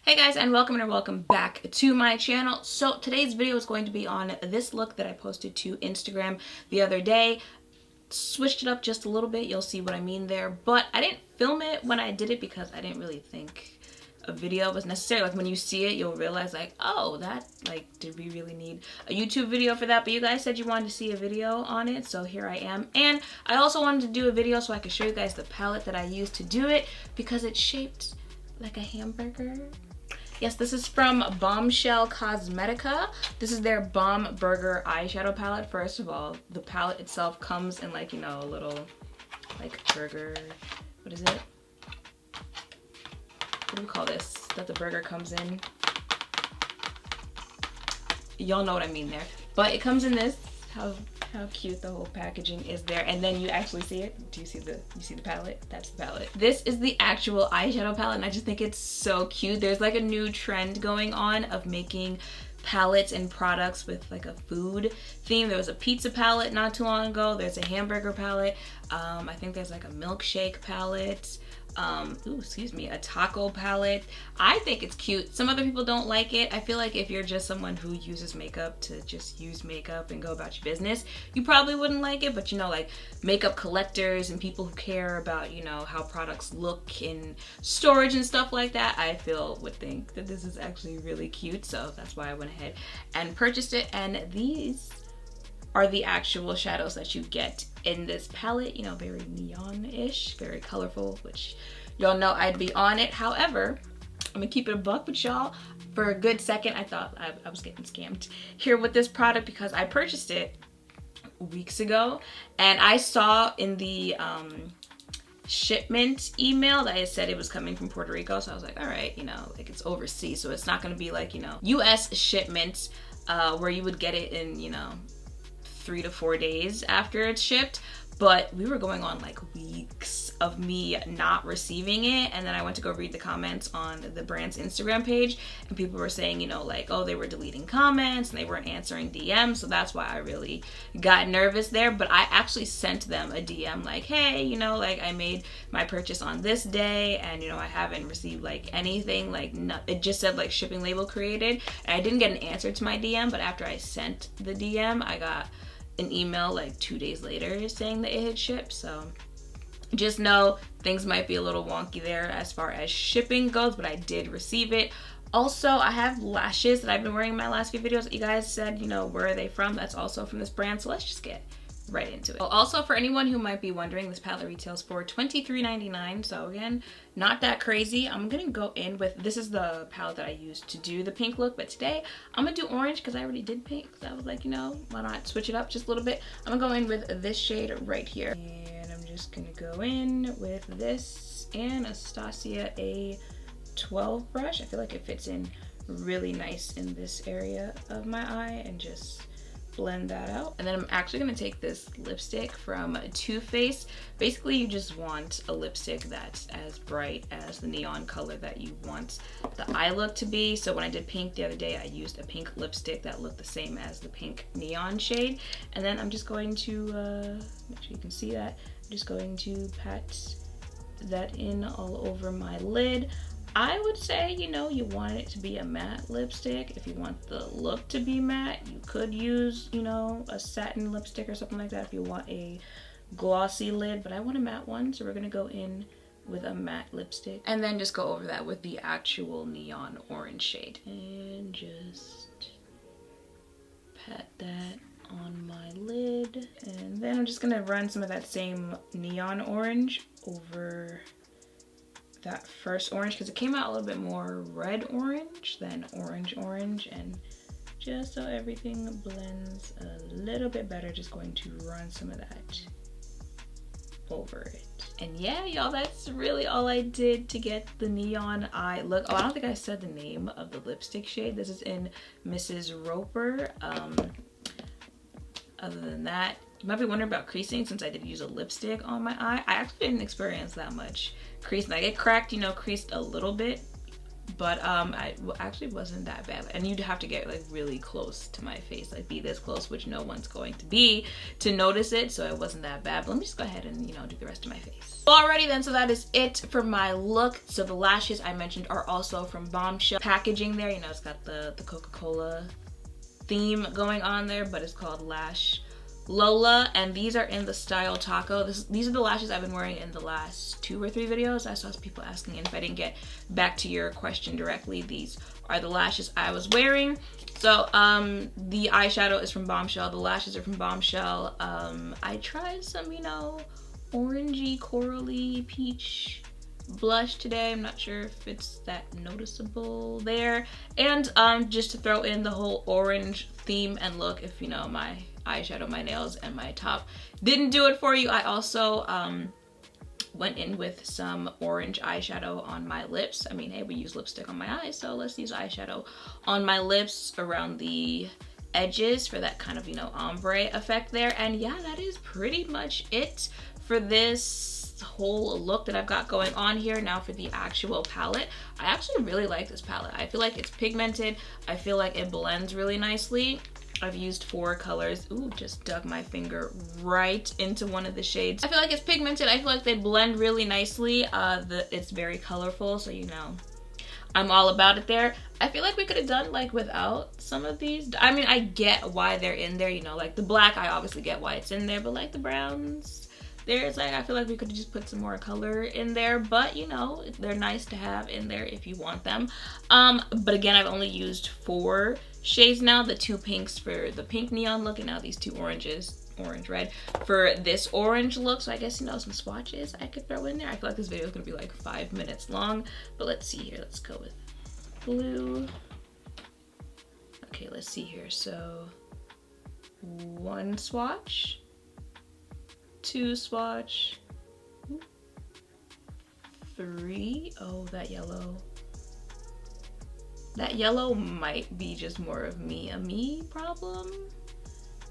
Hey guys, and welcome back to my channel. So today's video is going to be on this look that I posted to Instagram the other day. Switched it up just a little bit, you'll see what I mean there, but I didn't film it when I did it because I didn't really think a video was necessary. Like when you see it, you'll realize like, oh, that, like, did we really need a YouTube video for that? But you guys said you wanted to see a video on it, so here I am. And I also wanted to do a video so I could show you guys the palette that I used to do it because it's shaped like a hamburger. Yes, this is from bombshellcosmetica. This is their Bomb Burger eyeshadow palette. First of all, the palette itself comes in like, you know, a little like burger, what is it? What do we call this that the burger comes in? Y'all know what I mean there. But it comes in this, how cute the whole packaging is there, and then you actually see it. Do you see the palette? That's the palette. This is the actual eyeshadow palette, and I just think it's so cute. There's like a new trend going on of making palettes and products with like a food theme. There was a pizza palette not too long ago. There's a hamburger palette. I think there's like a milkshake palette. A taco palette. I think it's cute. Some other people don't like it. I feel like if you're just someone who uses makeup to just use makeup and go about your business, you probably wouldn't like it. But you know, like makeup collectors and people who care about, you know, how products look in storage and stuff like that, I feel would think that this is actually really cute. So that's why I went ahead and purchased it. And these are the actual shadows that you get in this palette. You know, very neon-ish, very colorful, which y'all know I'd be on it. However, I'm gonna keep it a buck with y'all. For a good second, I thought I was getting scammed here with this product because I purchased it weeks ago, and I saw in the shipment email that it said it was coming from Puerto Rico. So I was like, all right, you know, like it's overseas, so it's not gonna be like, you know, US shipments where you would get it in, you know, 3 to 4 days after it's shipped. But we were going on like weeks of me not receiving it, and then I went to go read the comments on the brand's Instagram page, and people were saying, you know, like, oh, they were deleting comments and they weren't answering DMs. So that's why I really got nervous there. But I actually sent them a DM like, hey, you know, like I made my purchase on this day, and you know, I haven't received like anything, like it just said like shipping label created, and I didn't get an answer to my DM. But after I sent the DM, I got an email like 2 days later saying that it had shipped. So just know things might be a little wonky there as far as shipping goes, but I did receive it. Also, I have lashes that I've been wearing in my last few videos that you guys said, you know, where are they from? That's also from this brand. So let's just get right into it. Also, for anyone who might be wondering, this palette retails for $23.99. So again, not that crazy. I'm gonna go in with, this is the palette that I used to do the pink look, but today I'm gonna do orange because I already did pink. So I was like, you know, why not switch it up just a little bit? I'm gonna go in with this shade right here, and I'm just gonna go in with this Anastasia A12 brush. I feel like it fits in really nice in this area of my eye, and just blend that out. And then I'm actually gonna take this lipstick from Too Faced. Basically, you just want a lipstick that's as bright as the neon color that you want the eye look to be. So when I did pink the other day, I used a pink lipstick that looked the same as the pink neon shade. And then I'm just going to, make sure you can see that, I'm just going to pat that in all over my lid. I would say, you know, you want it to be a matte lipstick. If you want the look to be matte, you could use, you know, a satin lipstick or something like that if you want a glossy lid, but I want a matte one, so we're gonna go in with a matte lipstick and then just go over that with the actual neon orange shade. And just pat that on my lid. And then I'm just gonna run some of that same neon orange over that first orange because it came out a little bit more red orange than orange, and just so everything blends a little bit better, just going to run some of that over it. And yeah, y'all, that's really all I did to get the neon eye look. Oh, I don't think I said the name of the lipstick shade. This is in Mrs. Roper. Other than that, you might be wondering about creasing since I did use a lipstick on my eye. I actually didn't experience that much creasing. Like it cracked, you know, creased a little bit but actually wasn't that bad. And you'd have to get like really close to my face, like be this close, which no one's going to be to notice it, so it wasn't that bad. But let me just go ahead and, you know, do the rest of my face. Alrighty then, so that is it for my look. So the lashes I mentioned are also from Bombshell. Packaging there, you know, it's got the Coca-Cola theme going on there, but it's called Lash Lola, and these are in the style Taco. These are the lashes I've been wearing in the last 2 or 3 videos. I saw some people asking, and if I didn't get back to your question directly, these are the lashes I was wearing. So the eyeshadow is from Bombshell, the lashes are from Bombshell. I tried some, you know, orangey, corally, peach blush today. I'm not sure if it's that noticeable there. And just to throw in the whole orange theme and look, if you know my eyeshadow, my nails, and my top didn't do it for you, I also went in with some orange eyeshadow on my lips. I mean, hey, we use lipstick on my eyes, so let's use eyeshadow on my lips around the edges for that kind of, you know, ombre effect there. And yeah, that is pretty much it for this whole look that I've got going on here. Now for the actual palette, I actually really like this palette. I feel like it's pigmented. I feel like it blends really nicely. I've used 4 colors. Ooh, just dug my finger right into one of the shades. I feel like it's pigmented. I feel like they blend really nicely. It's very colorful, so you know, I'm all about it there. I feel like we could have done like without some of these. I mean, I get why they're in there, you know, like the black, I obviously get why it's in there, but like the browns, there's like, I feel like we could have just put some more color in there, but you know, they're nice to have in there if you want them. But again, I've only used 4 shades now, the 2 pinks for the pink neon look, and now these 2 oranges, orange red, for this orange look. So I guess, you know, some swatches I could throw in there. I feel like this video is gonna be like 5 minutes long, but let's see here. Let's go with blue. Okay, let's see here. So 1 swatch, 2 swatch, 3. Oh, that yellow. That yellow might be just more of a me problem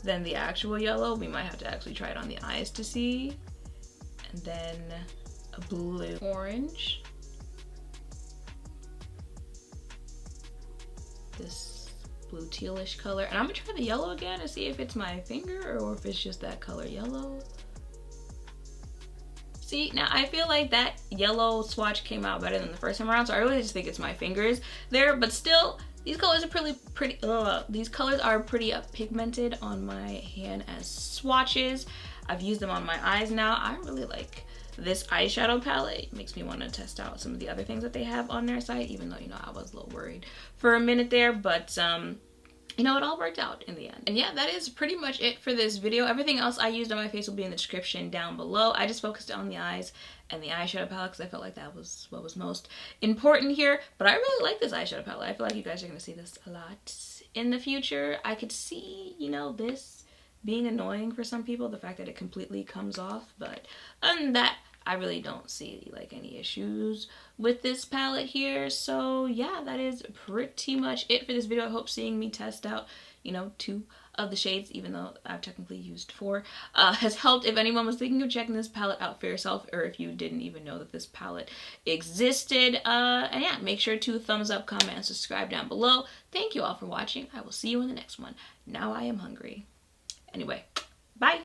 than the actual yellow. We might have to actually try it on the eyes to see. And then a blue. Orange. This blue tealish color. And I'm gonna try the yellow again to see if it's my finger or if it's just that color yellow. See, now I feel like that yellow swatch came out better than the first time around, so I really just think it's my fingers there, but still, these colors are these colors are pretty pigmented on my hand as swatches. I've used them on my eyes now. I really like this eyeshadow palette. It makes me want to test out some of the other things that they have on their site, even though, you know, I was a little worried for a minute there, but you know, it all worked out in the end. And yeah, that is pretty much it for this video. Everything else I used on my face will be in the description down below. I just focused on the eyes and the eyeshadow palette because I felt like that was what was most important here. But I really like this eyeshadow palette. I feel like you guys are going to see this a lot in the future. I could see, you know, this being annoying for some people, the fact that it completely comes off. But other than that, I really don't see like any issues with this palette here. So yeah, that is pretty much it for this video. I hope seeing me test out, you know, 2 of the shades, even though I've technically used 4, has helped if anyone was thinking of checking this palette out for yourself, or if you didn't even know that this palette existed. And yeah, make sure to thumbs up, comment, and subscribe down below. Thank you all for watching. I will see you in the next one. Now I am hungry. Anyway, bye.